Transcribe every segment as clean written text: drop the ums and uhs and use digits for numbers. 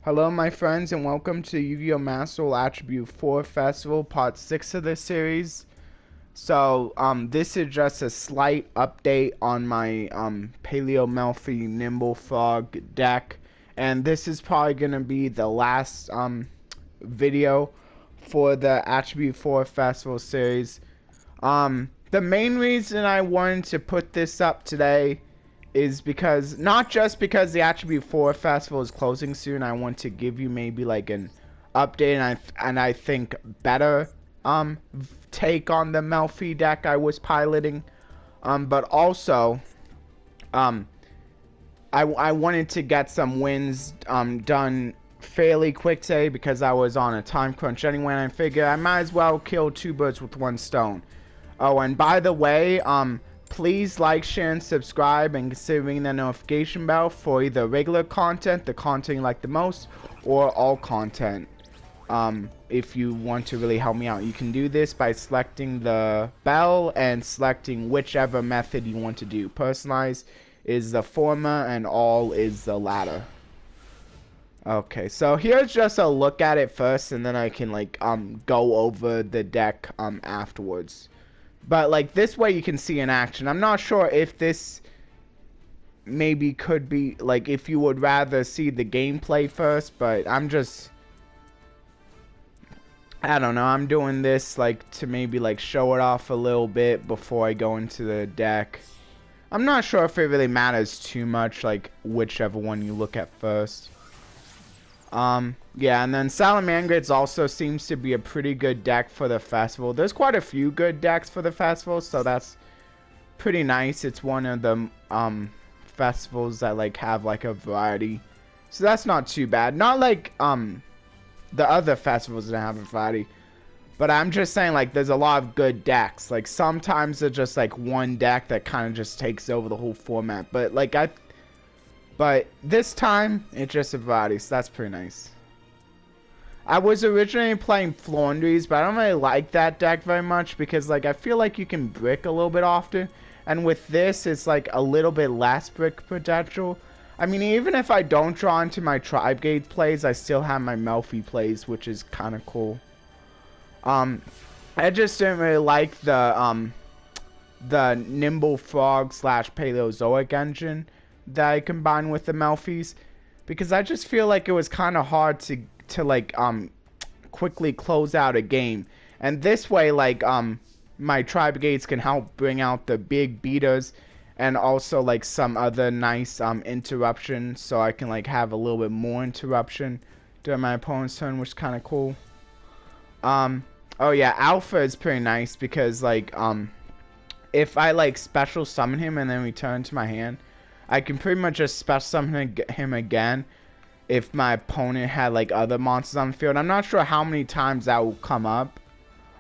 Hello, my friends, and welcome to Yu-Gi-Oh! Master Duel Attribute 4 Festival, Part 6 of this series. So, this is just a slight update on my, Paleo Melffy Nimble Frog deck. And this is probably going to be the last, video for the Attribute 4 Festival series. The main reason I wanted to put this up today is because not just because the Attribute 4 Festival is closing soon. I want to give you maybe like an update and I think better take on the Melffy deck I was piloting, but also I wanted to get some wins done fairly quick today because I was on a time crunch anyway, and I figured I might as well kill two birds with one stone. Oh, and by the way, please like, share, and subscribe, and consider ringing the notification bell for either regular content, the content you like the most, or all content. If you want to really help me out, you can do this by selecting the bell and selecting whichever method you want to do. Personalized is the former, and all is the latter. Okay, so here's just a look at it first, and then I can like go over the deck afterwards. But like this way you can see in action. I'm not sure if this maybe could be like if you would rather see the gameplay first, but I don't know, I'm doing this like to maybe like show it off a little bit before I go into the deck. I'm not sure if it really matters too much, like whichever one you look at first. Yeah, and then Salamangreats also seems to be a pretty good deck for the festival. There's quite a few good decks for the festival, so that's pretty nice. It's one of the festivals that like have like a variety, so that's not too bad. Not like the other festivals that have a variety, but I'm just saying like there's a lot of good decks. Like sometimes there's just like one deck that kind of just takes over the whole format, but like but this time, it's just a variety, so that's pretty nice. I was originally playing Flaundries, but I don't really like that deck very much because, like, I feel like you can brick a little bit often. And with this, it's, like, a little bit less brick potential. I mean, even if I don't draw into my Tri-Brigade plays, I still have my Melffy plays, which is kind of cool. I just didn't really like the Nimble Frog / Paleozoic engine that I combined with the Melffys, because I just feel like it was kind of hard to like quickly close out a game, and this way like my Tri-Brigades can help bring out the big beaters and also like some other nice interruption, so I can like have a little bit more interruption during my opponent's turn, which is kind of cool. Oh yeah, Alpha is pretty nice because like if I like special summon him and then return to my hand, I can pretty much just special summon him again if my opponent had like other monsters on the field. I'm not sure how many times that will come up,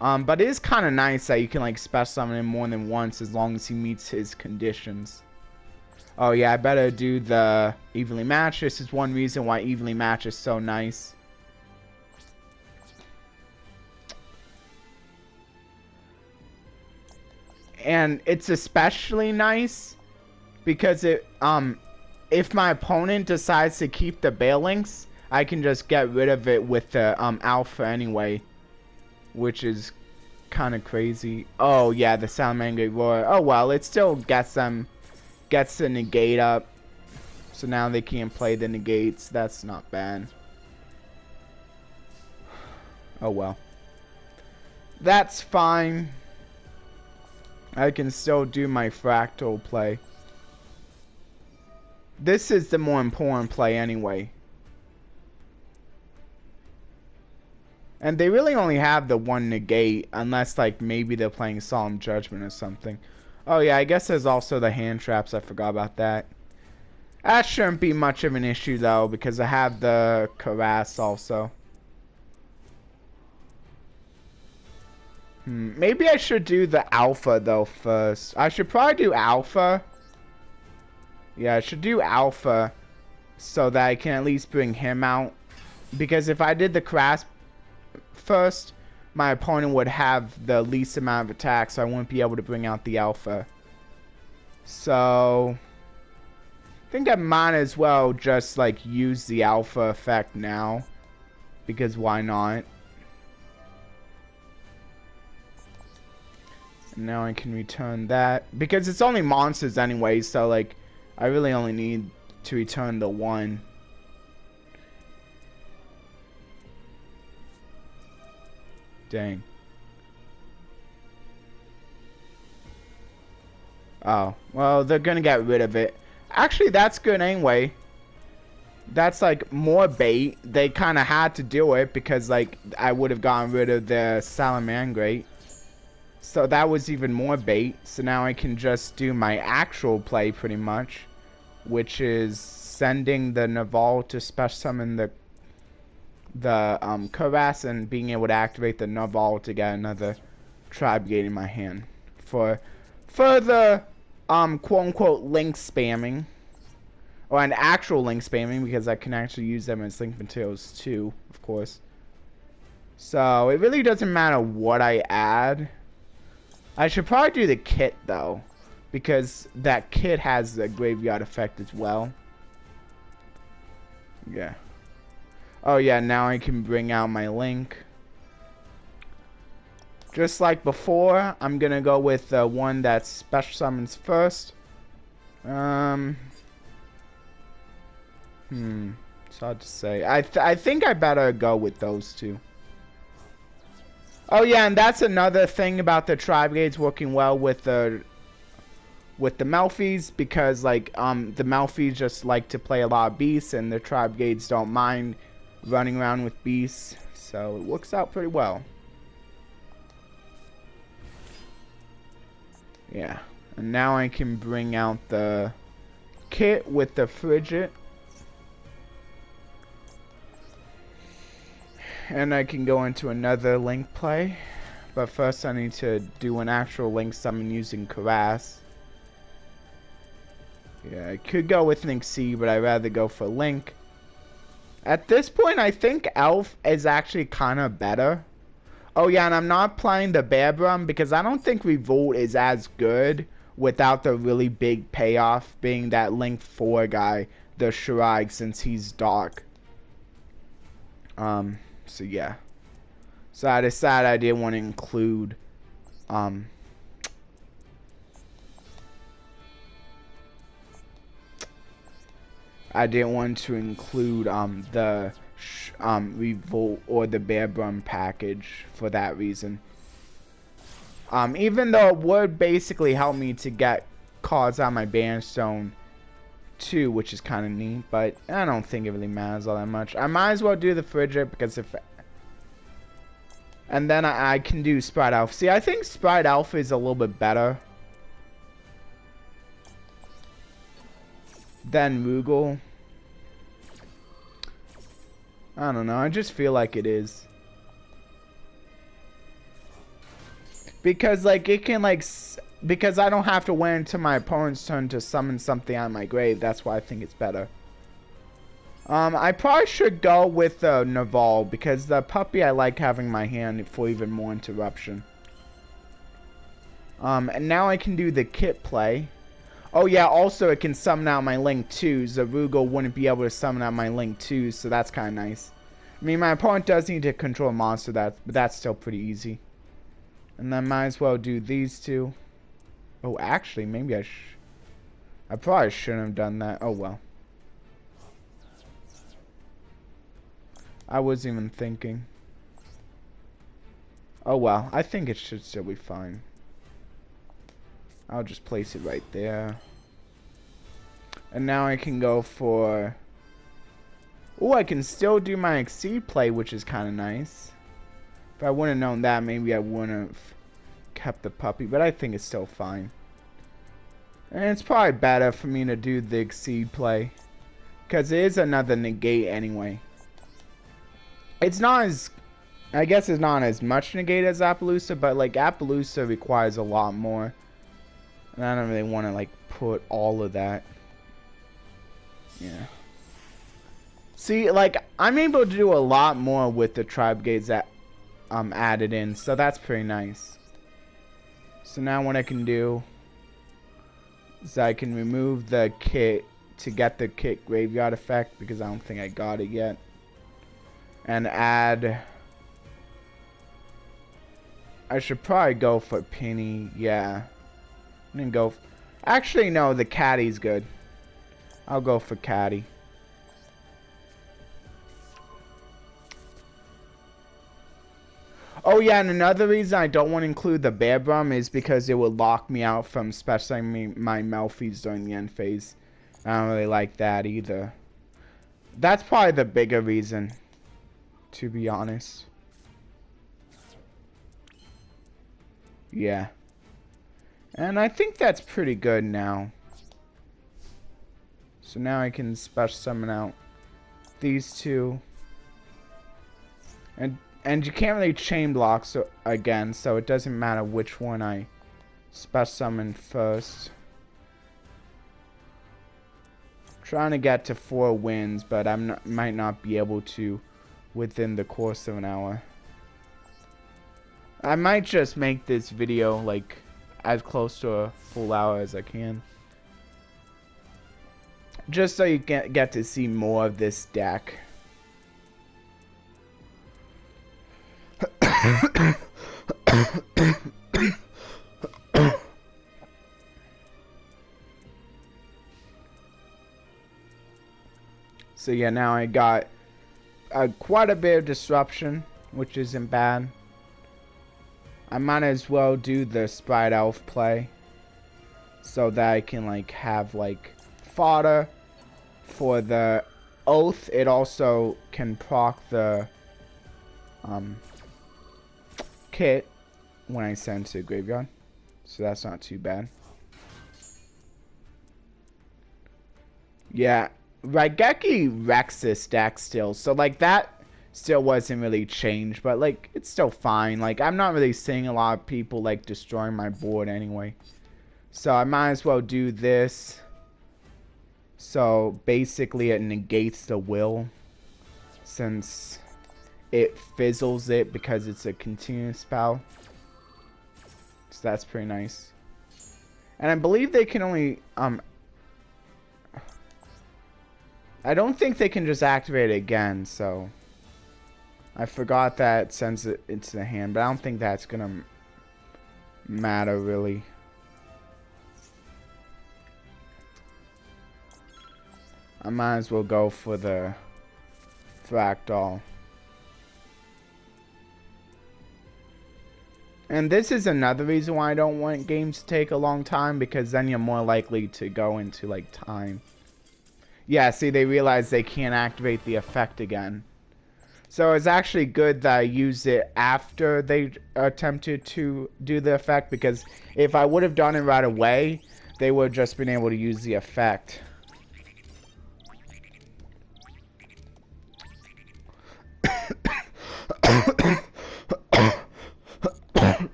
but it is kind of nice that you can like special summon him more than once as long as he meets his conditions. Oh yeah, I better do the evenly match. This is one reason why evenly match is so nice. And it's especially nice because if my opponent decides to keep the Balinks, I can just get rid of it with the Alpha anyway, which is kind of crazy. Oh yeah, the Salamangreat Roar. Oh well, it still gets the negate up, so now they can't play the negates. That's not bad. Oh well, that's fine. I can still do my fractal play. This is the more important play anyway. And they really only have the one negate, unless like maybe they're playing Solemn Judgment or something. Oh yeah, I guess there's also the hand traps. I forgot about that. That shouldn't be much of an issue though, because I have the Caress also. Maybe I should do the Alpha though first. I should probably do Alpha. Yeah, I should do Alpha so that I can at least bring him out. Because if I did the Crash first, my opponent would have the least amount of attack, so I wouldn't be able to bring out the Alpha. So I think I might as well just like use the alpha effect now, because why not? And now I can return that because it's only monsters anyway, so like I really only need to return the one. Dang. Oh, well, they're gonna get rid of it. Actually, that's good anyway. That's like more bait. They kind of had to do it because like I would have gotten rid of the Salamangreat. So that was even more bait. So now I can just do my actual play pretty much, which is sending the Naval to special summon the Karass and being able to activate the Naval to get another Tri-Brigade in my hand for further quote-unquote link spamming, or an actual link spamming, because I can actually use them as link materials too, of course. So it really doesn't matter what I add. I should probably do the kit though, because that kit has the graveyard effect as well. Yeah. Oh yeah, now I can bring out my link. Just like before, I'm gonna go with the one that special summons first. It's hard to say. I think I better go with those two. Oh yeah, and that's another thing about the Tri-Brigades working well with the Melffys, because like the Melffys just like to play a lot of beasts, and the Tri-Brigades don't mind running around with beasts, so it works out pretty well. Yeah, and now I can bring out the kit with the Frigid. And I can go into another link play. But first I need to do an actual link summon using Karass. Yeah, I could go with Link C, but I'd rather go for Link. At this point, I think Elf is actually kind of better. Oh yeah, and I'm not playing the Bearbrum because I don't think Revolt is as good without the really big payoff being that Link 4 guy, the Shiraig, since he's dark. So yeah. So I decided I didn't want to include the Revolt or the Bearbrum package for that reason. Even though it would basically help me to get cards on my Bandstone too, which is kind of neat, but I don't think it really matters all that much. I might as well do the Frigid because if... And then I can do Sprite Alpha. See, I think Sprite Alpha is a little bit better than Rugal. I don't know. I just feel like it is. Because, like, it can, like... Because I don't have to wait until my opponent's turn to summon something out of my grave. That's why I think it's better. I probably should go with the Naval, because the puppy I like having in my hand for even more interruption. And now I can do the kit play. Oh yeah, also it can summon out my Link 2. Zarugal wouldn't be able to summon out my Link 2, so that's kind of nice. I mean, my opponent does need to control a monster, but that's still pretty easy. And then might as well do these two. Oh, actually, maybe I probably shouldn't have done that. Oh well. I wasn't even thinking. Oh well, I think it should still be fine. I'll just place it right there. And now I can go for... Oh, I can still do my Exceed play, which is kind of nice. If I wouldn't have known that, maybe I wouldn't have kept the puppy, but I think it's still fine. And it's probably better for me to do the Exceed play, because it is another negate anyway. It's not as... I guess it's not as much negate as Appaloosa, but like Appaloosa requires a lot more. And I don't really want to like put all of that. Yeah. See, like, I'm able to do a lot more with the Tri-Brigades that added in, so that's pretty nice. So now what I can do is I can remove the kit to get the Kit Graveyard effect because I don't think I got it yet. And add... I should probably go for Penny. Yeah. I'm gonna go... Actually, no, the Caddy's good. I'll go for Caddy. Oh yeah, and another reason I don't want to include the Bear Brum is because it would lock me out from specialing my Melffys during the end phase. I don't really like that either. That's probably the bigger reason, to be honest. Yeah. And I think that's pretty good now. So now I can special summon out these two. And you can't really chain block again, so it doesn't matter which one I special summon first. Trying to get to 4 wins, but might not be able to within the course of an hour. I might just make this video like as close to a full hour as I can. Just so you get to see more of this deck. So yeah, now I got quite a bit of disruption, which isn't bad. I might as well do the Sprite Elf play so that I can like have like fodder for the Oath. It also can proc the Kit when I send to the graveyard, so that's not too bad. Yeah, Raigeki wrecks this deck still, so like that still wasn't really changed, but like it's still fine. Like I'm not really seeing a lot of people like destroying my board anyway, so I might as well do this. So basically it negates the will since it fizzles it because it's a continuous spell. So that's pretty nice. And I believe they can only I don't think they can just activate it again, so I forgot that it sends it into the hand, but I don't think that's gonna matter really. I might as well go for the Fractal. And this is another reason why I don't want games to take a long time, because then you're more likely to go into like time. Yeah, see, they realize they can't activate the effect again. So it's actually good that I use it after they attempted to do the effect, because if I would have done it right away, they would have just been able to use the effect.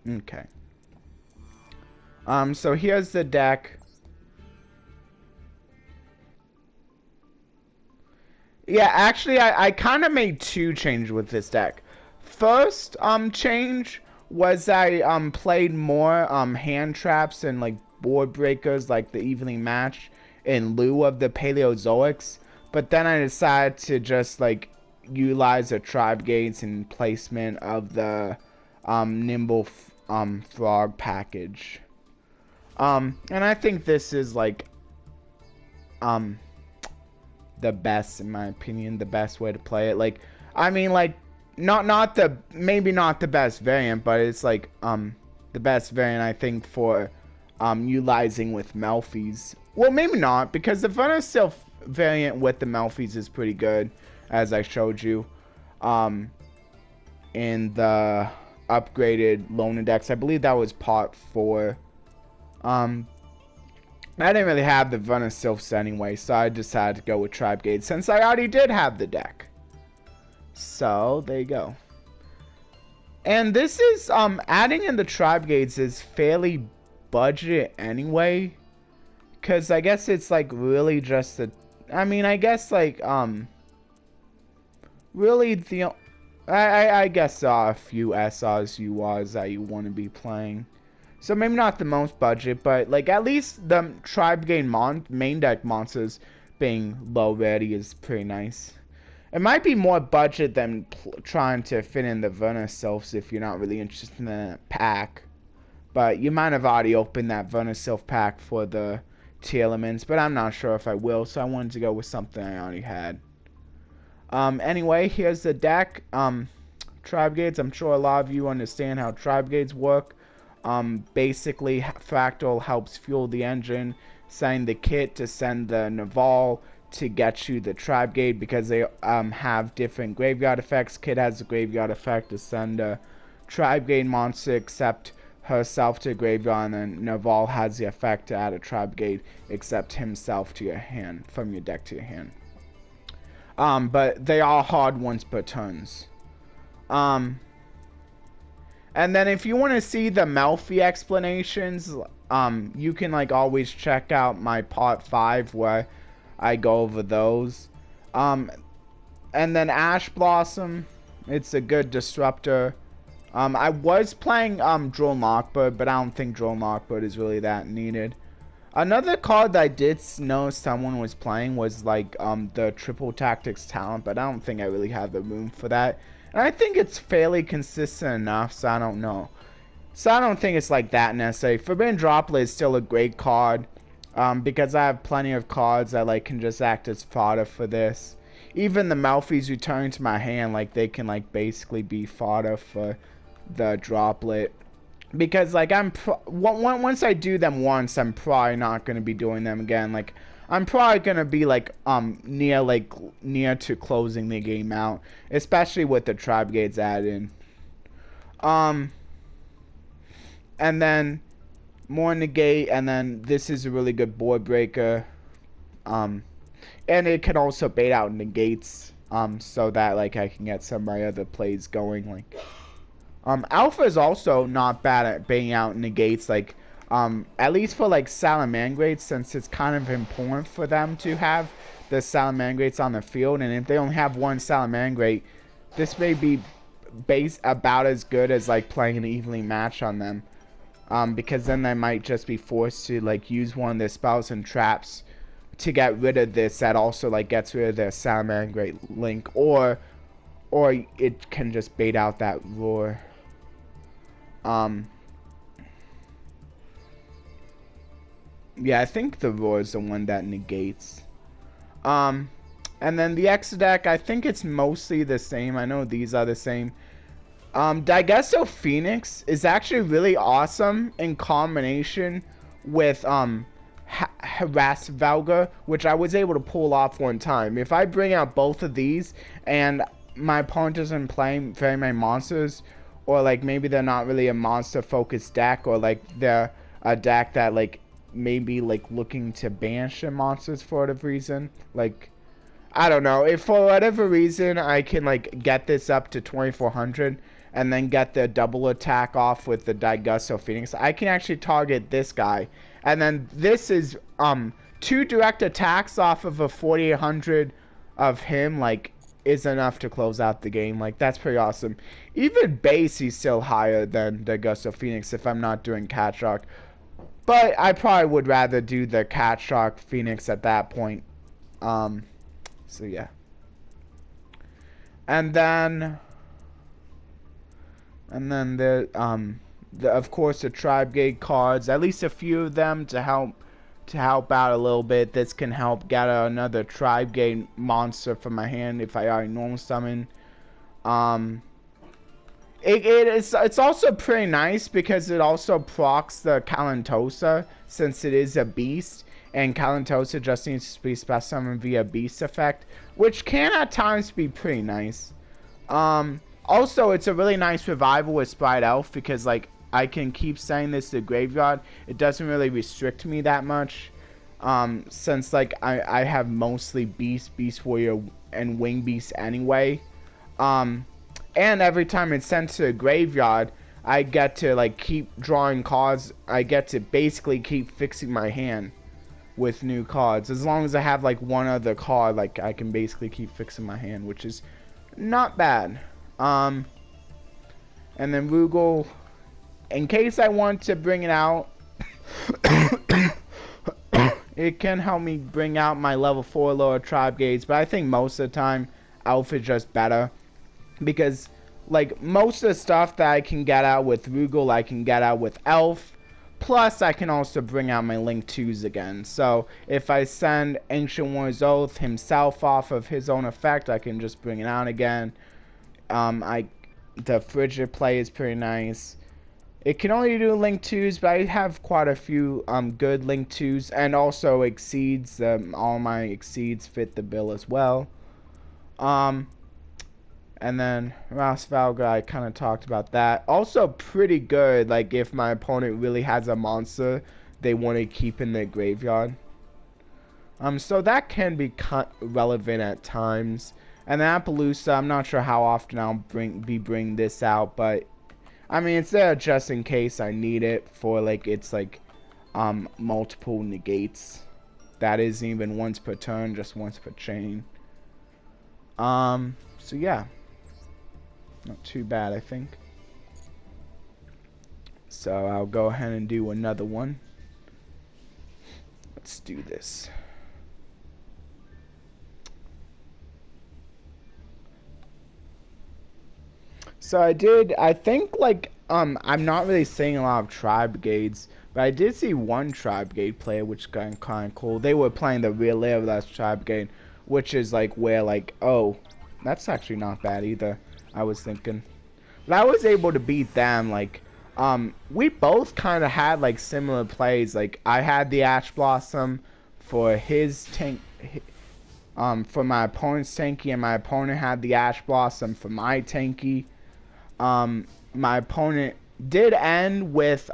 Okay. So here's the deck. Yeah, actually, I kind of made 2 changes with this deck. First, change was I, played more, hand traps and, like, board breakers, like the evening match, in lieu of the Paleozoics. But then I decided to just, like, utilize the Tri-Brigades in placement of the, Nimble, Frog package. And I think this is, like, the best, in my opinion, the best way to play it. Like, I mean, like, maybe not the best variant, but it's like the best variant I think for utilizing with Melffys. Well, maybe not, because the Vanilla variant with the Melffys is pretty good, as I showed you in the upgraded Lone Index. I believe that was part 4. I didn't really have the Vanilla Sylphs anyway, so I decided to go with Tri-Brigade since I already did have the deck. So, there you go. And this is, adding in the Tri-Brigades is fairly budget anyway. Because I guess it's, like, really just the... I mean, I guess, like, really the... I guess there are a few SRs, URs that you want to be playing. So maybe not the most budget, but like at least the Tri-Brigade main deck monsters being low ready is pretty nice. It might be more budget than trying to fit in the Verna Sylphs if you're not really interested in that pack. But you might have already opened that Verna Sylph pack for the T elements, but I'm not sure if I will, so I wanted to go with something I already had. Anyway, here's the deck. Tri-Brigades, I'm sure a lot of you understand how Tri-Brigades work. Basically, Fractal helps fuel the engine, send the kit to send the Naval to get you the Tri-Brigade because they have different graveyard effects. Kit has a graveyard effect to send a Tri-Brigade monster except herself to graveyard, and then Naval has the effect to add a Tri-Brigade except himself to your hand, from your deck to your hand. But they are hard once per turns. And then if you want to see the Melffy explanations, you can like always check out my part 5 where I go over those. And then Ash Blossom, it's a good disruptor. I was playing Drone Lockbird, but I don't think Drone Lockbird is really that needed. Another card that I did know someone was playing was like the Triple Tactics Talent, but I don't think I really have the room for that. And I think it's fairly consistent enough, so I don't know. So I don't think it's like that necessary. Forbidden Droplet is still a great card. Because I have plenty of cards that like can just act as fodder for this. Even the Melffys return to my hand, like they can like basically be fodder for the Droplet. Because like once I do them once, I'm probably not gonna be doing them again. Like I'm probably gonna be like near to closing the game out, especially with the Tri-Brigades added in. And then more negate, and then this is a really good board breaker. And it can also bait out negates, so that like I can get some of my other plays going. Like Alpha is also not bad at baiting out negates, like at least for like Salamangrates, since it's kind of important for them to have the Salamangrates on the field, and if they only have one Salamangrate, this may be about as good as like playing an evenly match on them. Because then they might just be forced to like use one of their spells and traps to get rid of this that also like gets rid of their Salamangrate link, or it can just bait out that roar. Yeah, I think the roar is the one that negates. And then the X deck, I think it's mostly the same. I know these are the same. Digesto Phoenix is actually really awesome in combination with Harass Valga, which I was able to pull off one time. If I bring out both of these and my opponent isn't playing very many monsters, or like maybe they're not really a monster focused deck, or like they're a deck that like maybe like looking to banish the monsters for whatever reason, like I don't know, if for whatever reason I can like get this up to 2400 and then get the double attack off with the Digesto Phoenix, I can actually target this guy. And then this is 2 direct attacks off of a 4800 of him, like, is enough to close out the game. Like, that's pretty awesome. Even base, he's still higher than Digesto Phoenix if I'm not doing Cat Shark. But I probably would rather do the Cat Shark Phoenix at that point. So yeah. And then of course the Tri-Brigade cards, at least a few of them to help out a little bit. This can help get another Tri-Brigade monster from my hand if I already normal summon. It's also pretty nice because it also procs the Calantosa, since it is a beast, and Calantosa just needs to be special summoned via beast effect, which can at times be pretty nice. Also, it's a really nice revival with Sprite Elf because like I can keep sending this to the graveyard. It doesn't really restrict me that much, since like I have mostly Beast Warrior, and Wing Beast anyway. And every time it's sent to the graveyard, I get to like keep drawing cards. I get to basically keep fixing my hand with new cards. As long as I have like one other card, like I can basically keep fixing my hand, which is not bad. And then Rugal, in case I want to bring it out, it can help me bring out my level 4 lower Tri-Brigades, but I think most of the time, Elf is just better. Because, like, most of the stuff that I can get out with Rugal, I can get out with Elf. Plus, I can also bring out my Link 2s again. So, if I send Ancient War's Oath himself off of his own effect, I can just bring it out again. The Frigid play is pretty nice. It can only do Link 2s, but I have quite a few good Link 2s. And also Exceeds. All my Exceeds fit the bill as well. And then Ras Valga, I kind of talked about that. Also pretty good, like if my opponent really has a monster they want to keep in their graveyard. So that can be relevant at times. And then Appaloosa, I'm not sure how often I'll bring this out, but I mean it's there just in case I need it for like it's like multiple negates. That isn't even once per turn, just once per chain. So yeah. Not too bad, I think. So I'll go ahead and do another one. Let's do this. So I think like, I'm not really seeing a lot of Tri-Brigades, but I did see one Tri-Brigade player, which got kind of cool. They were playing the real last Tri-Brigade, which is like where like, oh, that's actually not bad either. I was thinking, but I was able to beat them. Like, we both kind of had like similar plays. Like, I had the Ash Blossom for his tank, for my opponent's tanky, and my opponent had the Ash Blossom for my tanky. My opponent did end with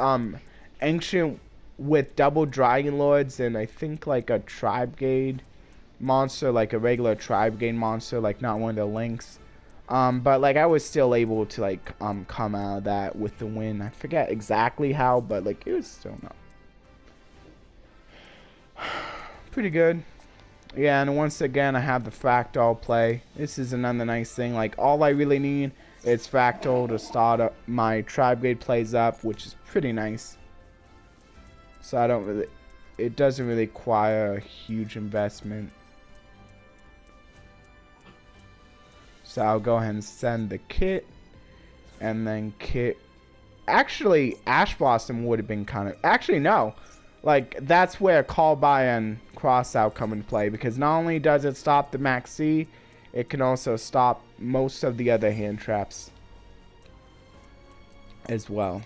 Ancient with double Dragon Lords and I think like a Tri-Brigade monster, like a regular Tri-Brigade monster, like not one of the links. But like I was still able to like come out of that with the win. I forget exactly how, but like it was still not pretty good. Yeah, and once again I have the Fractal play. This is another nice thing. Like all I really need is Fractal to start up my Tri-Brigade plays up, which is pretty nice. So I don't really, it doesn't really require a huge investment. So I'll go ahead and send the kit, and then kit. Actually, Ash Blossom would have been kind of. Actually, no. Like, that's where Call By and Cross Out come into play, because not only does it stop the Max C, it can also stop most of the other hand traps as well.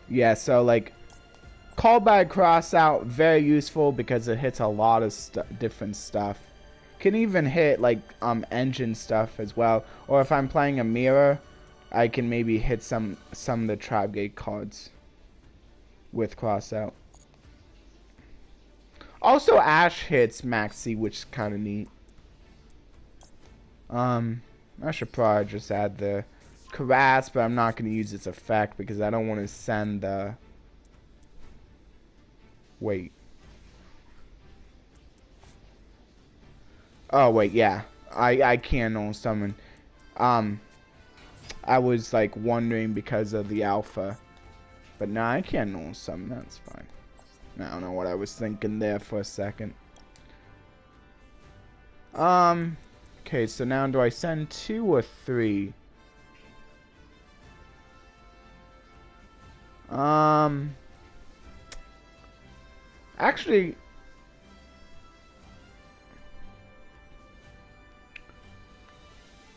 Yeah, so like, Call By, Cross Out, very useful because it hits a lot of different stuff. Can even hit like engine stuff as well, or if I'm playing a mirror, I can maybe hit some of the Tri-Brigade cards with Cross Out. Also, Ash hits Max C, which is kind of neat. I should probably just add the Caress, but I'm not going to use its effect because I don't want to send the. Wait. Oh wait, yeah, I can on summon. I was like wondering because of the alpha, but nah, I can't on summon. That's fine. I don't know what I was thinking there for a second. Okay, so now do I send 2 or 3? Actually.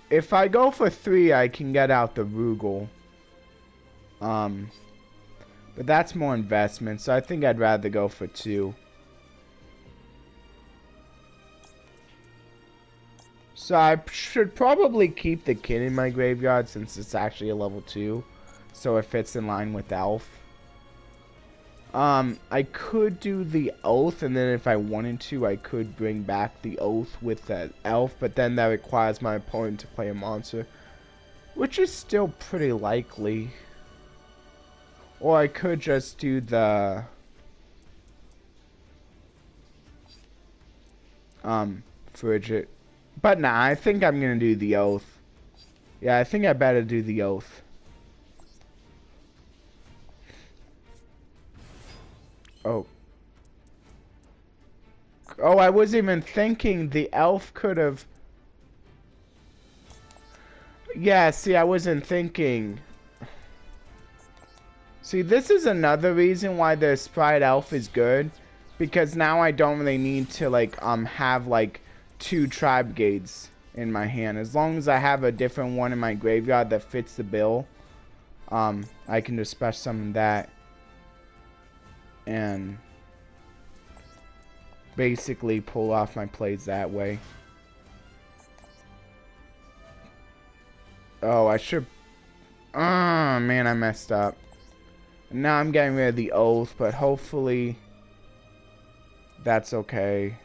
If I go for 3, I can get out the Rugal. But that's more investment, so I think I'd rather go for 2. So I should probably keep the kid in my graveyard since it's actually a level 2. So it fits in line with Elf. I could do the Oath, and then if I wanted to, I could bring back the Oath with the Elf, but then that requires my opponent to play a monster, which is still pretty likely. Or I could just do the Frigid. But nah, I think I'm gonna do the Oath. Yeah, I think I better do the Oath. Oh. Oh, I wasn't even thinking the elf could have... Yeah, see, I wasn't thinking. See, this is another reason why the Sprite Elf is good. Because now I don't really need to, like, have, like, 2 Tri-Brigades in my hand. As long as I have a different one in my graveyard that fits the bill, I can just special summon that. And basically pull off my plays that way. Oh, I should... Oh, man, I messed up. Now I'm getting rid of the oath, but hopefully that's okay.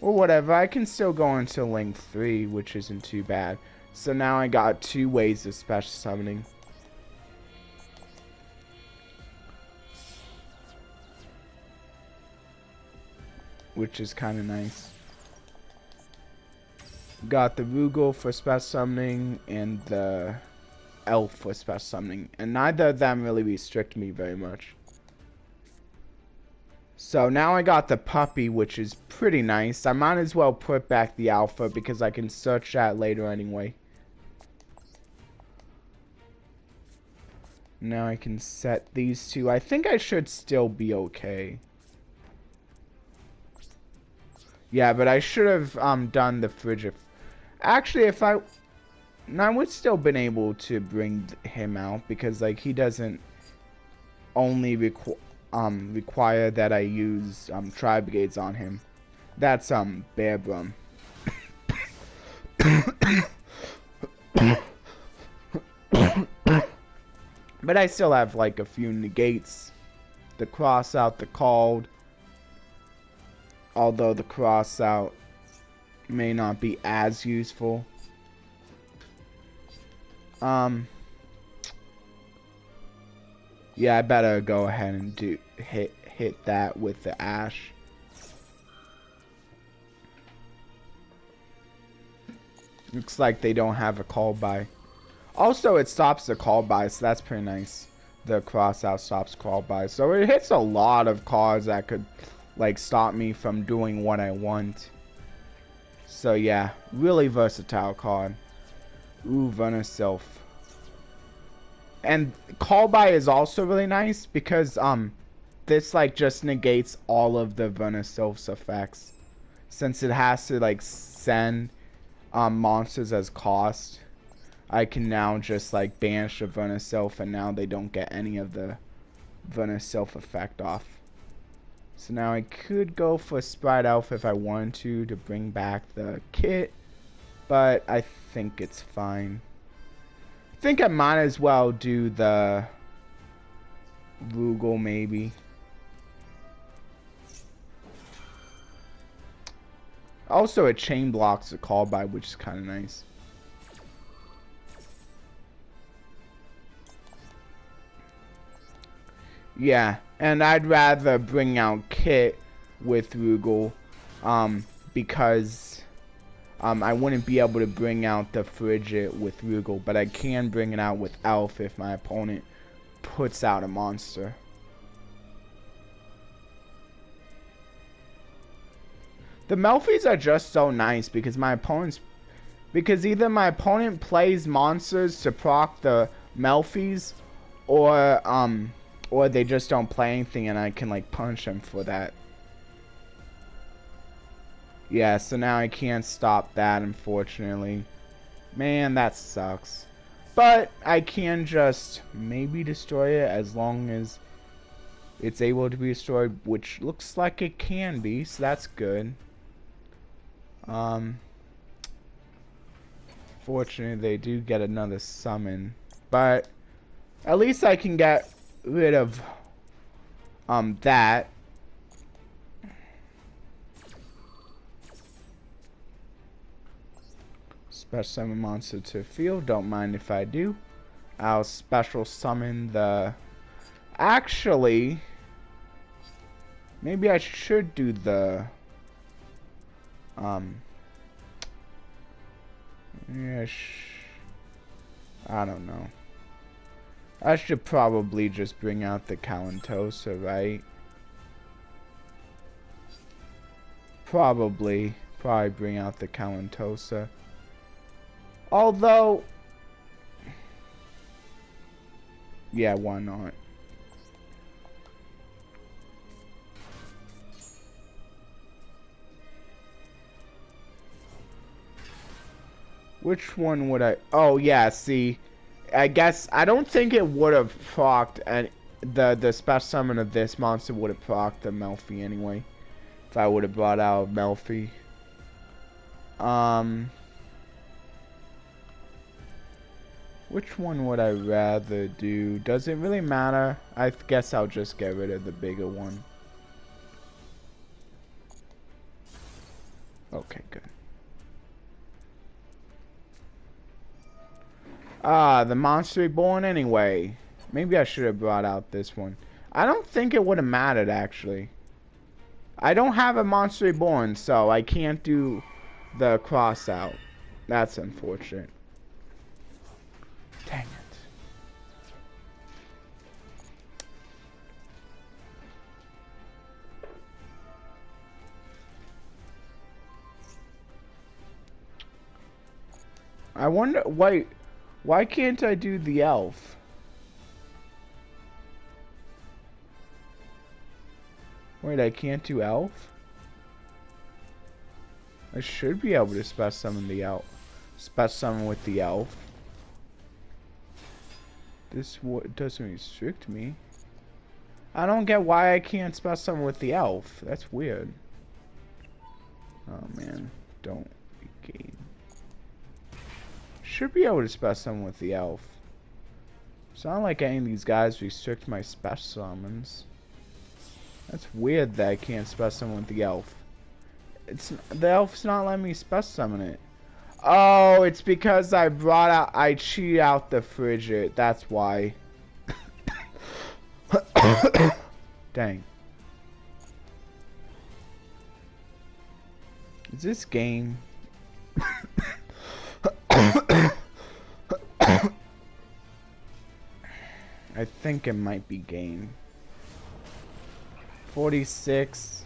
Or whatever, I can still go into link 3, which isn't too bad. So now I got 2 ways of special summoning. Which is kind of nice. Got the Rugal for special summoning and the Elf for special summoning. And neither of them really restrict me very much. So now I got the puppy, which is pretty nice. I might as well put back the alpha because I can search that later anyway. Now I can set these 2. I think I should still be okay. Yeah, but I should have done the fridge. Actually, if I would still been able to bring him out because like he doesn't only require that I use Tri-Brigades on him. That's Bear Brum. But I still have like a few negates. The cross out, the called. Although the cross out may not be as useful. Yeah, I better go ahead and hit that with the ash. Looks like they don't have a call by. Also, it stops the call by, so that's pretty nice. The cross out stops call by, so it hits a lot of cards that could like stop me from doing what I want. So yeah, really versatile card. Ooh, Vernus Sylph. And call by is also really nice because this like just negates all of the Vernus Sylph's effects. Since it has to like send monsters as cost, I can now just like banish the Vernus Sylph and now they don't get any of the Vernus Sylph effect off. So now I could go for Sprite Elf if I wanted to bring back the kit, but I think it's fine. I think I might as well do the Rugal maybe. Also, it chain blocks the call by, which is kind of nice. Yeah, and I'd rather bring out Kit with Rugal, because I wouldn't be able to bring out the Frigid with Rugal, but I can bring it out with Elf if my opponent puts out a monster. The Melffys are just so nice because either my opponent plays monsters to proc the Melffys, or they just don't play anything and I can like punish them for that. Yeah, so now I can't stop that, unfortunately. Man, that sucks. But I can just maybe destroy it as long as it's able to be destroyed, which looks like it can be, so that's good. Fortunately, they do get another summon, but at least I can get rid of that. Special summon monster to field. Don't mind if I do. I'll special summon the... Actually, maybe I should do the... Yeah, I don't know. I should probably just bring out the Calentosa, right? Probably bring out the Calentosa. Although, yeah, why not? Which one would I? Oh yeah, see, I guess I don't think it would have procced, and the special summon of this monster would have procced the Melffy anyway. If I would have brought out Melffy. Which one would I rather do? Does it really matter? I guess I'll just get rid of the bigger one. Okay, good. Ah, the monster reborn anyway. Maybe I should have brought out this one. I don't think it would have mattered, actually. I don't have a monster reborn, so I can't do the cross out. That's unfortunate. Dang it. I wonder, why can't I do the elf? Wait, I can't do elf? I should be able to special summon the elf. Special summon with the elf. This doesn't restrict me. I don't get why I can't special summon with the elf. That's weird. Oh man, don't regain. Should be able to special summon with the elf. It's not like any of these guys restrict my special summons. That's weird that I can't special summon with the elf. The elf's not letting me special summon it. Oh, it's because I cheated out the frigid. That's why. Dang. Is this game? I think it might be game. 46.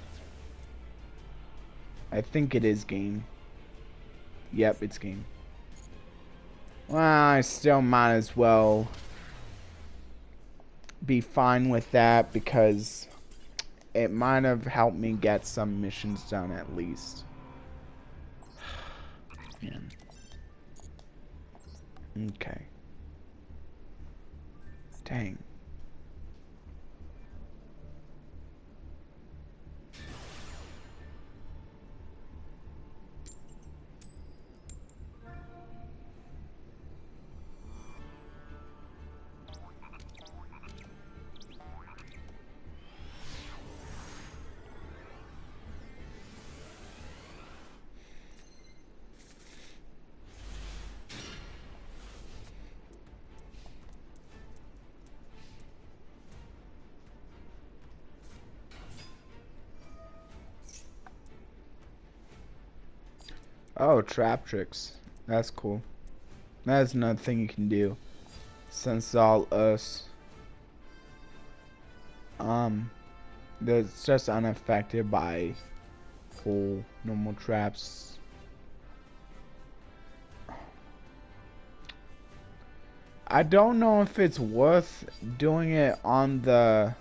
I think it is game. Yep, it's game. Well, I still might as well be fine with that because it might have helped me get some missions done at least. Man. Okay. Dang. Oh, trap tricks. That's cool. That's another thing you can do. Since all us. That's just unaffected by whole normal traps. I don't know if it's worth doing it on the...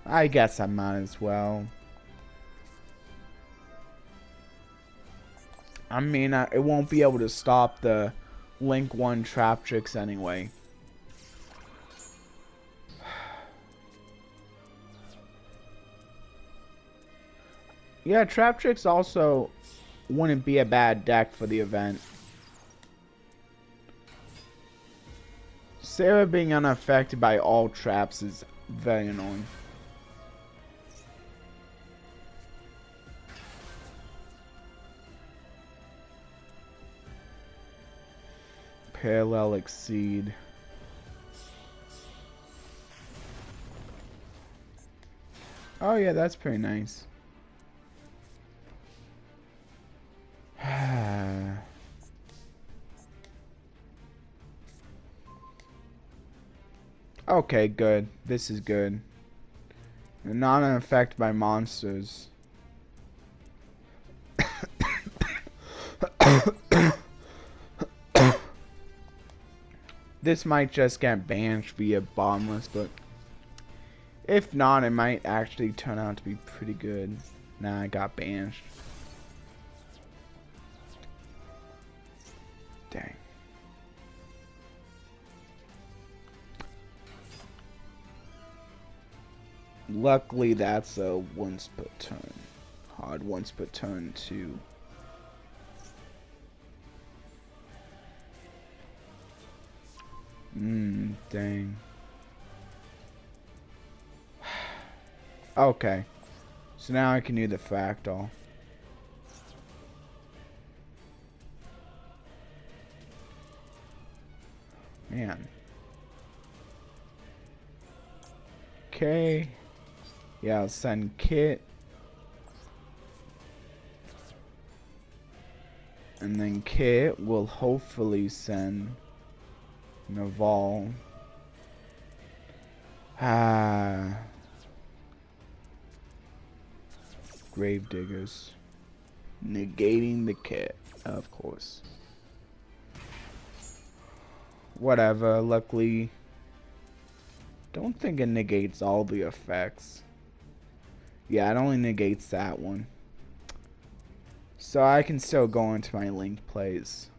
I guess I might as well. I mean, it won't be able to stop the Link 1 trap tricks anyway. Yeah, trap tricks also wouldn't be a bad deck for the event. Sarah being unaffected by all traps is very annoying. Parallel exceed. Oh yeah, that's pretty nice. Okay, good. This is good. And not an effect by monsters. This might just get banished via bombless, but if not, it might actually turn out to be pretty good. Nah, I got banished. Dang. Luckily, that's a once per turn. Hard once per turn, too. Dang. Okay. So now I can do the fractal. Man. Okay. Yeah, I'll send Kit. And then Kit will hopefully send Naval. Gravediggers. Negating the Kit, of course. Whatever, luckily. Don't think it negates all the effects. Yeah, it only negates that one. So I can still go into my link plays.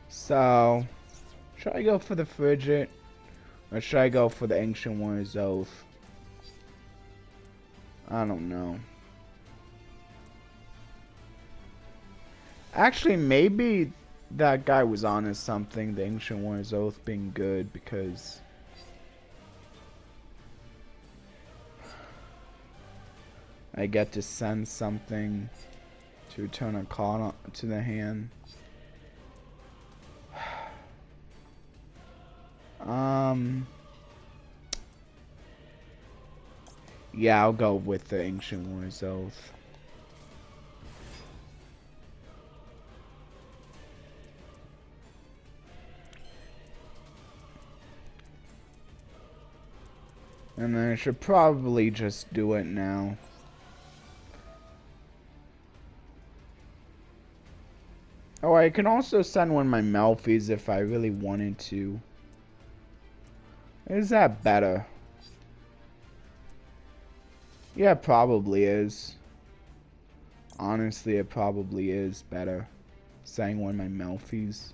So, should I go for the Frigid? Or should I go for the Ancient Warrior's Oath? I don't know. Actually, maybe that guy was honest something, the Ancient Warrior's Oath being good, because I get to send something to return a card to the hand. Yeah, I'll go with the Ancient Warrior's Oath. And then I should probably just do it now. Oh, I can also send one of my Melffys if I really wanted to. Is that better? Yeah, it probably is. Honestly, it probably is better. Sending one of my Melffys.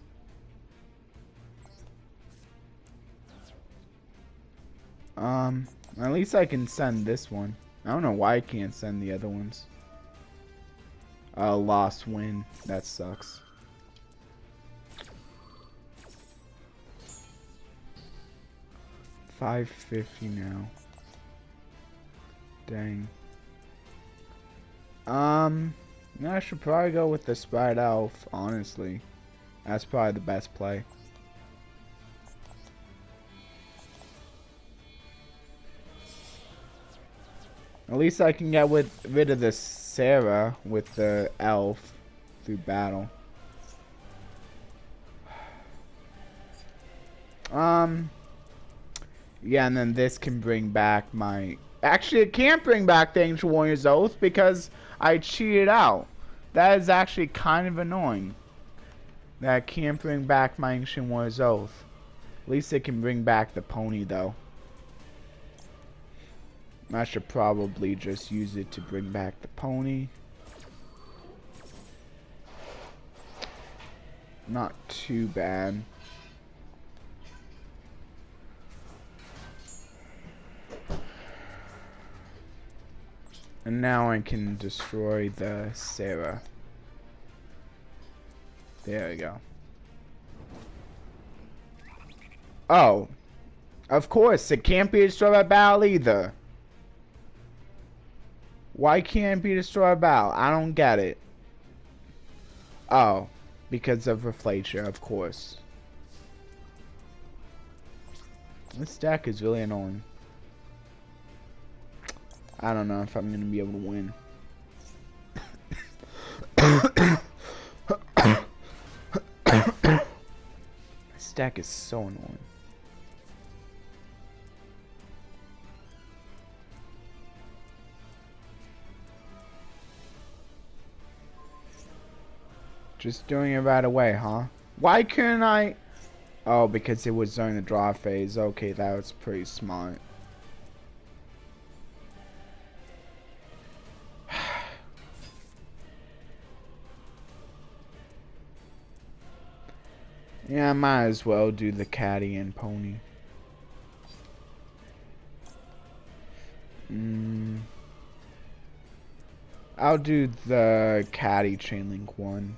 At least I can send this one. I don't know why I can't send the other ones. Lost win. That sucks. $5.50 now. Dang. I should probably go with the Sprite Elf, honestly. That's probably the best play. At least I can get rid of the Sarah with the elf through battle. Yeah, and then this can bring back my... Actually, it can't bring back the Ancient Warrior's Oath because I cheated out. That is actually kind of annoying. That can't bring back my Ancient Warrior's Oath. At least it can bring back the pony, though. I should probably just use it to bring back the pony. Not too bad. And now I can destroy the Sarah. There we go. Oh. Of course, it can't be destroyed by battle either. Why can't it be destroyed by battle? I don't get it. Oh. Because of Reflatia, of course. This deck is really annoying. I don't know if I'm gonna be able to win. This deck is so annoying. Just doing it right away, huh? Why couldn't I? Oh, because it was during the draw phase. Okay, that was pretty smart. Yeah, I might as well do the caddy and pony. I'll do the caddy chain link one.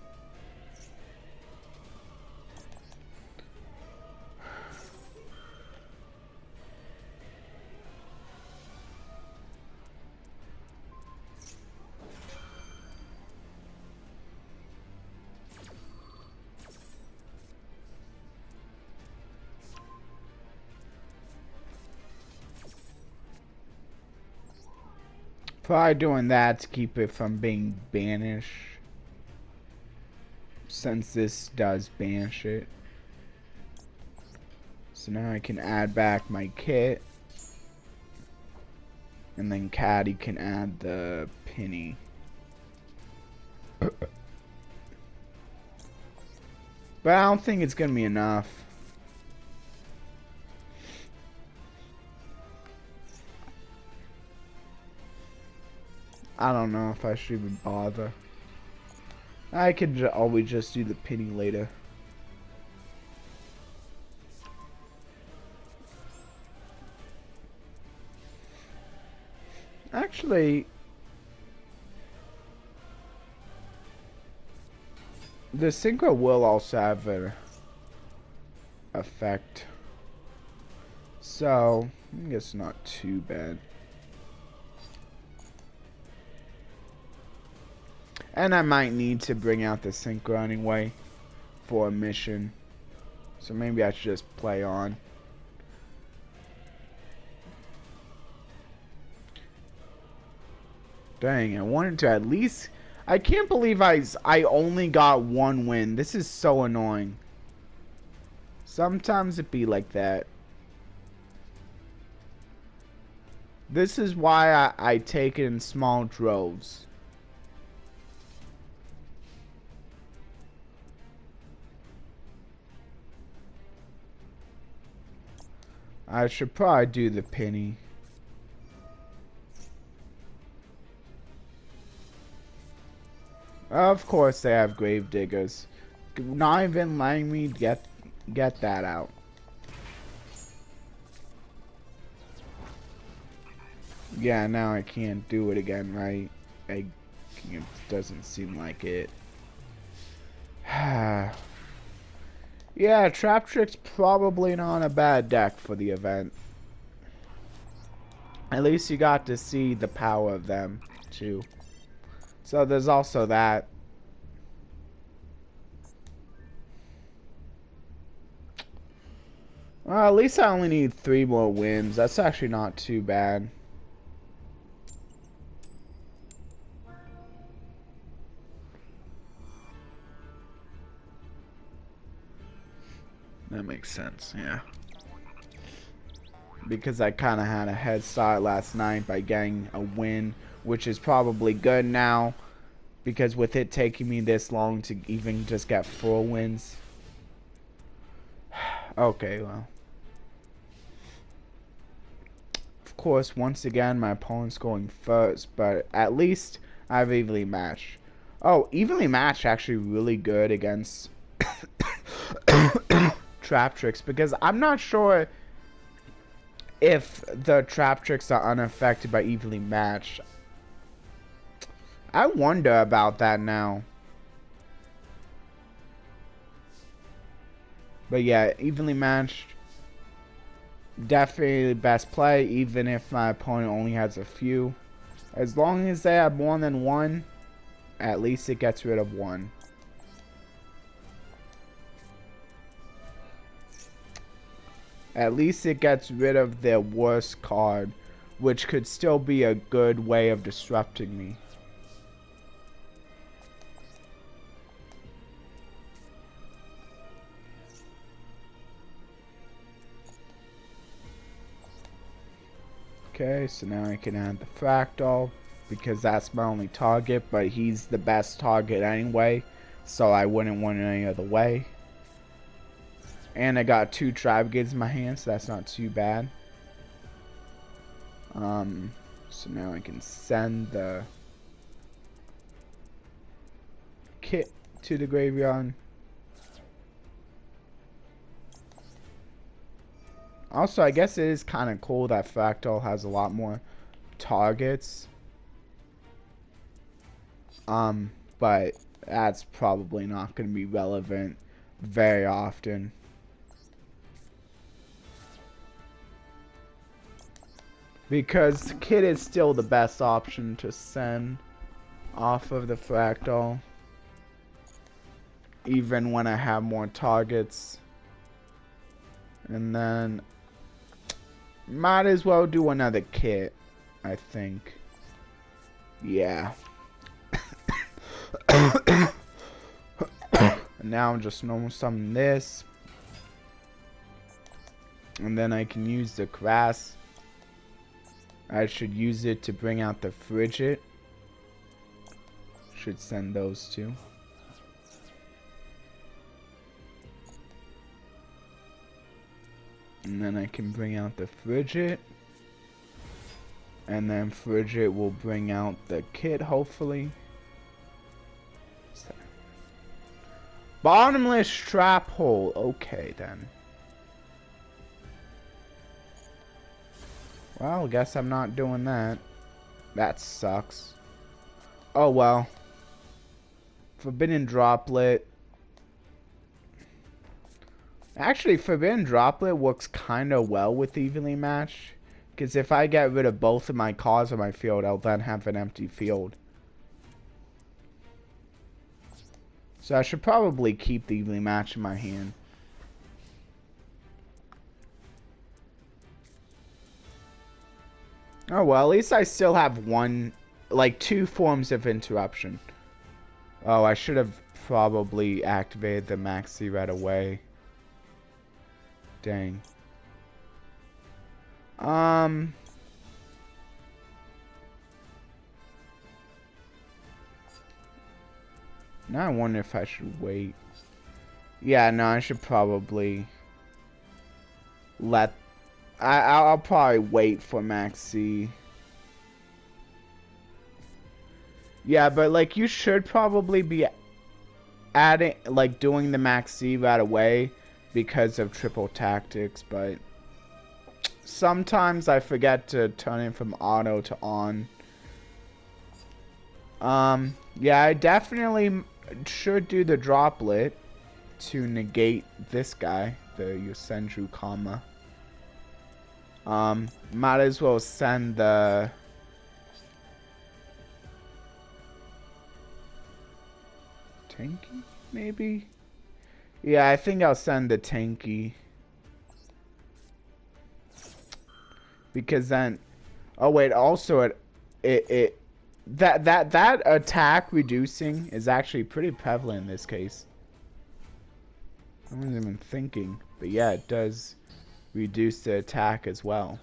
Probably doing that to keep it from being banished, since this does banish it. So now I can add back my kit, and then Caddy can add the penny. But I don't think it's gonna be enough. I don't know if I should even bother. I could always just do the penny later. Actually, the synchro will also have an effect, so I guess not too bad. And I might need to bring out the synchro anyway for a mission, so maybe I should just play on. Dang, I wanted to at least... I can't believe I only got one win. This is so annoying. Sometimes it be like that. This is why I take it in small droves. I should probably do the penny. Of course they have grave diggers. Not even letting me get that out. Yeah, now I can't do it again, right? It doesn't seem like it. Yeah, Trap Trick's probably not a bad deck for the event. At least you got to see the power of them, too. So there's also that. Well, at least I only need 3 more wins. That's actually not too bad. That makes sense, yeah. Because I kind of had a head start last night by getting a win, which is probably good now, because with it taking me this long to even just get 4 wins. Okay, well. Of course, once again, my opponent's going first, but at least I have evenly matched. Oh, evenly matched actually really good against Trap Tricks, because I'm not sure if the Trap Tricks are unaffected by evenly matched. I wonder about that now. But yeah, evenly matched, definitely the best play, even if my opponent only has a few. As long as they have more than 1, at least it gets rid of 1. At least it gets rid of their worst card, which could still be a good way of disrupting me. Okay, so now I can add the fractal, because that's my only target, but he's the best target anyway, so I wouldn't want it any other way. And I got 2 Tri-Brigades in my hand, so that's not too bad. So now I can send the kit to the graveyard. Also, I guess it is kind of cool that Fractal has a lot more targets. But that's probably not going to be relevant very often. Because the kit is still the best option to send off of the Fractal. Even when I have more targets. And then might as well do another kit, I think. Yeah. And now I'm just normal summon this. And then I can use the grass. I should use it to bring out the frigid. Should send those 2. And then I can bring out the frigid. And then frigid will bring out the kit, hopefully. Bottomless trap hole. Okay, then. Well, I guess I'm not doing that. That sucks. Oh, well. Forbidden Droplet. Actually, Forbidden Droplet works kind of well with Evenly Matched. Because if I get rid of both of my cards on my field, I'll then have an empty field. So I should probably keep the Evenly Matched in my hand. Oh well, at least I still have 2 forms of interruption. Oh, I should have probably activated the Maxi right away. Dang. Now I wonder if I should wait. Yeah, no, I should probably let... I'll probably wait for Maxi. Yeah, but like you should probably be adding, like doing the Maxi right away because of triple tactics, but sometimes I forget to turn it from auto to on. Yeah, I definitely should do the droplet to negate this guy, the Yosenju Kama. Might as well send the Tanky, maybe? Yeah, I think I'll send the Tanky. Because then, oh wait, also that attack reducing is actually pretty prevalent in this case. I wasn't even thinking, but yeah, it does reduce the attack as well.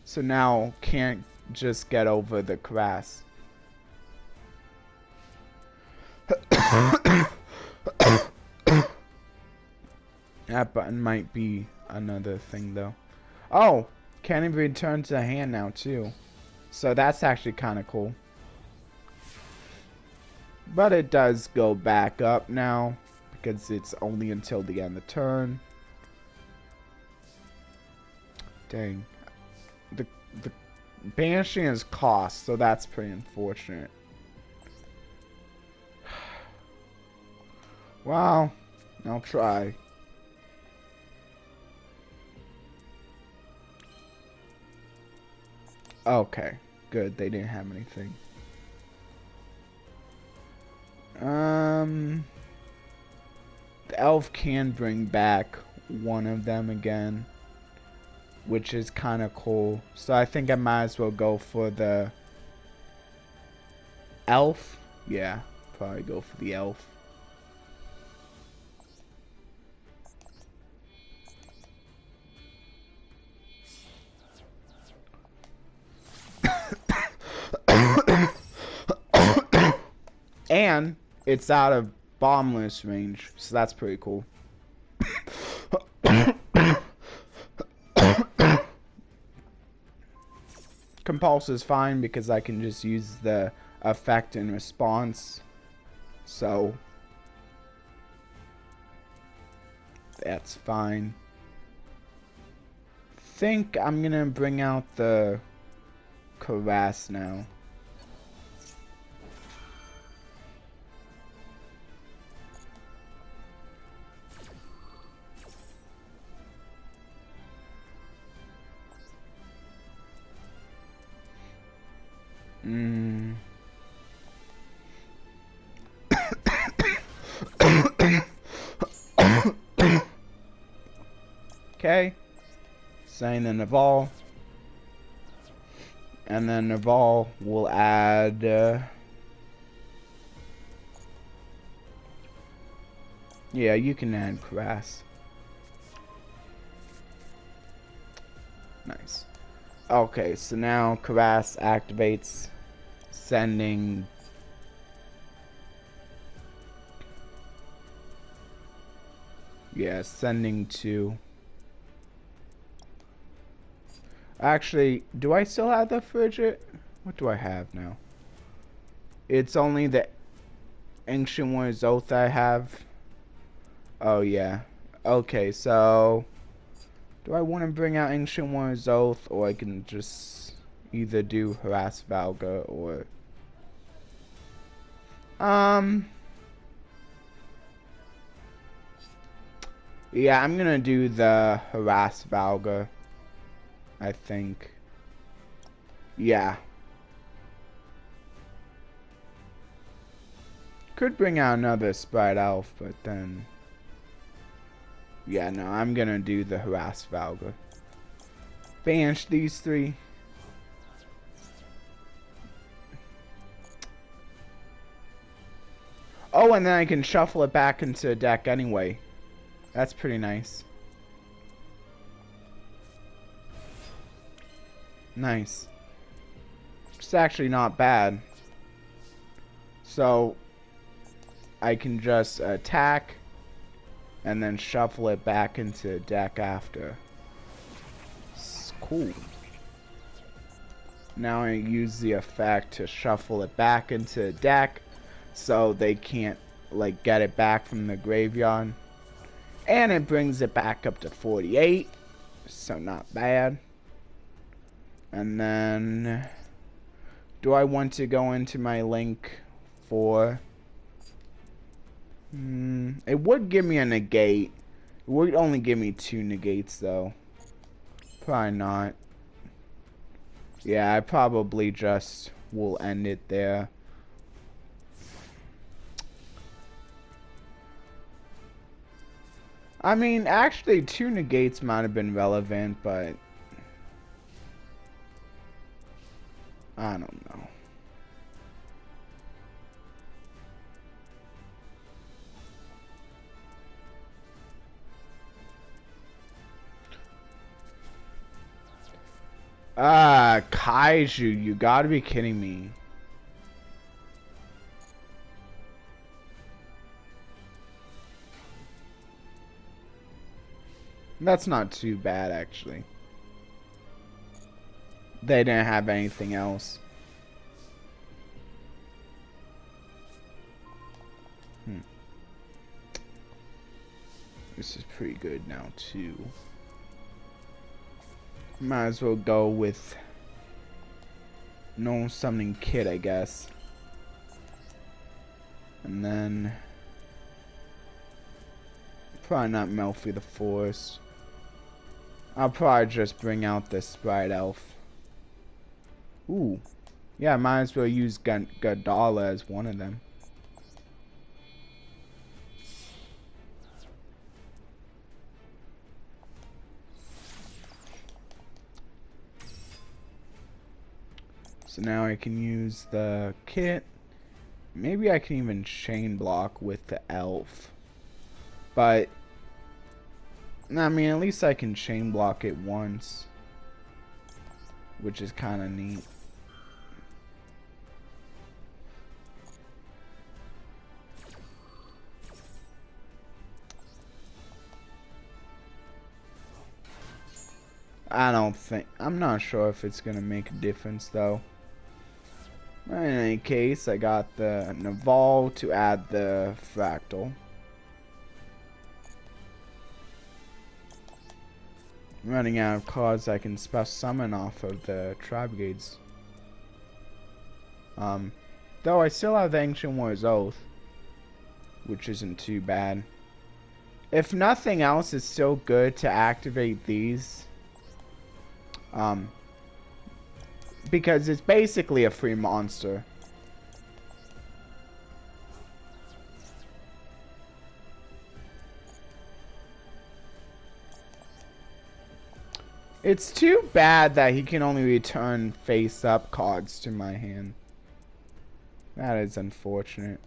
So now can't just get over the Crass. That button might be another thing though. Oh, can't even return to the hand now too. So that's actually kind of cool. But it does go back up now because it's only until the end of the turn. Dang. The banishing is cost, so that's pretty unfortunate. Well, I'll try. Okay, good. They didn't have anything. The elf can bring back one of them again, which is kind of cool. So I think I might as well go for the elf. Yeah, probably go for the elf. And it's out of bombless range, so that's pretty cool. Compulse is fine because I can just use the effect in response, so that's fine. Think I'm gonna bring out the Caress now. Okay, saying the Naval, and then Naval will add yeah, you can add Caress. Nice. Okay, so now Caress activates, sending sending 2. Actually, do I still have the frigid? What do I have now? It's only the Ancient Warrior's Oath I have. Oh yeah. Okay, so do I want to bring out Ancient Warrior's Oath, or I can just either do Harass Valga or yeah, I'm gonna do the Harass Valga, I think. Yeah. Could bring out another Sprite Elf, but then yeah, no, I'm gonna do the Harass Valga. Banish these 3. Oh, and then I can shuffle it back into the deck anyway. That's pretty nice. Nice. It's actually not bad. So I can just attack and then shuffle it back into the deck after. It's cool. Now I use the effect to shuffle it back into the deck so they can't like get it back from the graveyard. And it brings it back up to 48, so not bad. And then do I want to go into my link for it would give me a negate. It would only give me 2 negates though. Probably not. Yeah, I probably just will end it there. I mean, actually 2 negates might have been relevant, but I don't know. Kaiju, you gotta be kidding me. That's not too bad, actually. They didn't have anything else. This is pretty good now, too. Might as well go with no summoning kit, I guess. And then probably not Melffy the Force. I'll probably just bring out the Sprite Elf. Ooh. Yeah, I might as well use Gadala as one of them. So now I can use the kit. Maybe I can even chain block with the elf. But I mean, at least I can chain block it once, which is kind of neat. I'm not sure if it's gonna make a difference though. In any case, I got the Naval to add the fractal. Running out of cards I can special summon off of the Tri-Brigades. Though I still have the Ancient War's Oath, which isn't too bad. If nothing else, it's still good to activate these. Because it's basically a free monster. It's too bad that he can only return face-up cards to my hand. That is unfortunate.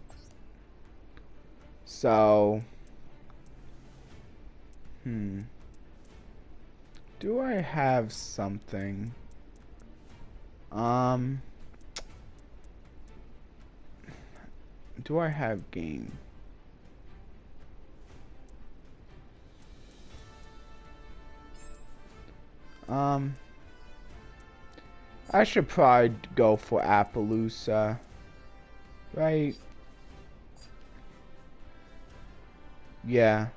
So... do I have something? Do I have game? I should probably go for Appaloosa, right? Yeah.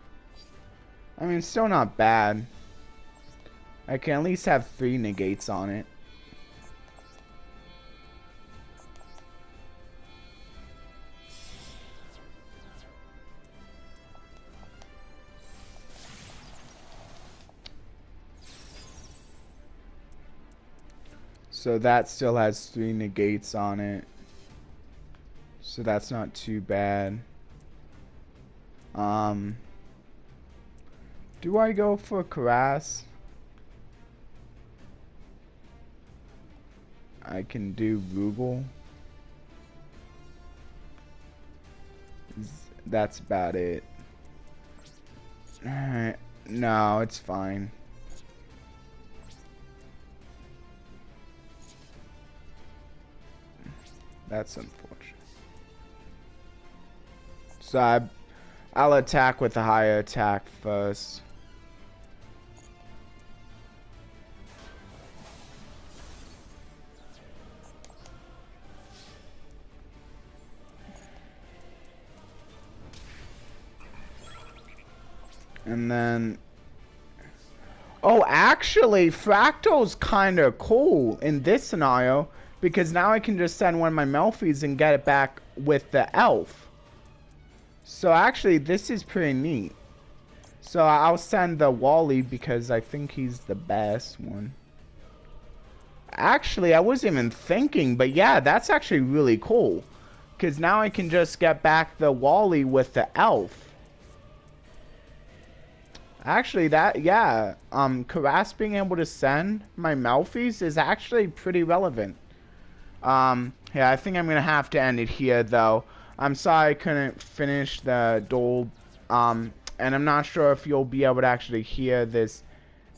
I mean, still not bad. I can at least have 3 negates on it. So that still has 3 negates on it. So that's not too bad. Do I go for Karas? I can do Rugal. That's about it. Alright. No, it's fine. That's unfortunate. So I'll attack with a higher attack first. And then... oh, actually, Fractal's kind of cool in this scenario, because now I can just send one of my Melffys and get it back with the elf. So actually, this is pretty neat. So I'll send the Wally because I think he's the best one. Actually, I wasn't even thinking, but yeah, that's actually really cool. Because now I can just get back the Wally with the elf. Actually, yeah, Karas being able to send my Melffys is actually pretty relevant. Yeah, I think I'm gonna have to end it here, though. I'm sorry I couldn't finish the duel, and I'm not sure if you'll be able to actually hear this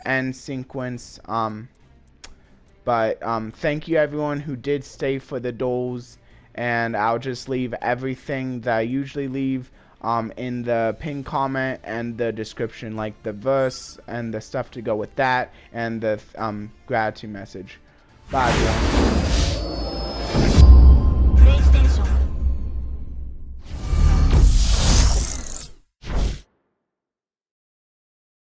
end sequence, but thank you everyone who did stay for the duels, and I'll just leave everything that I usually leave in the pinned comment and the description, like the verse and the stuff to go with that, and the gratitude message. Bye everyone.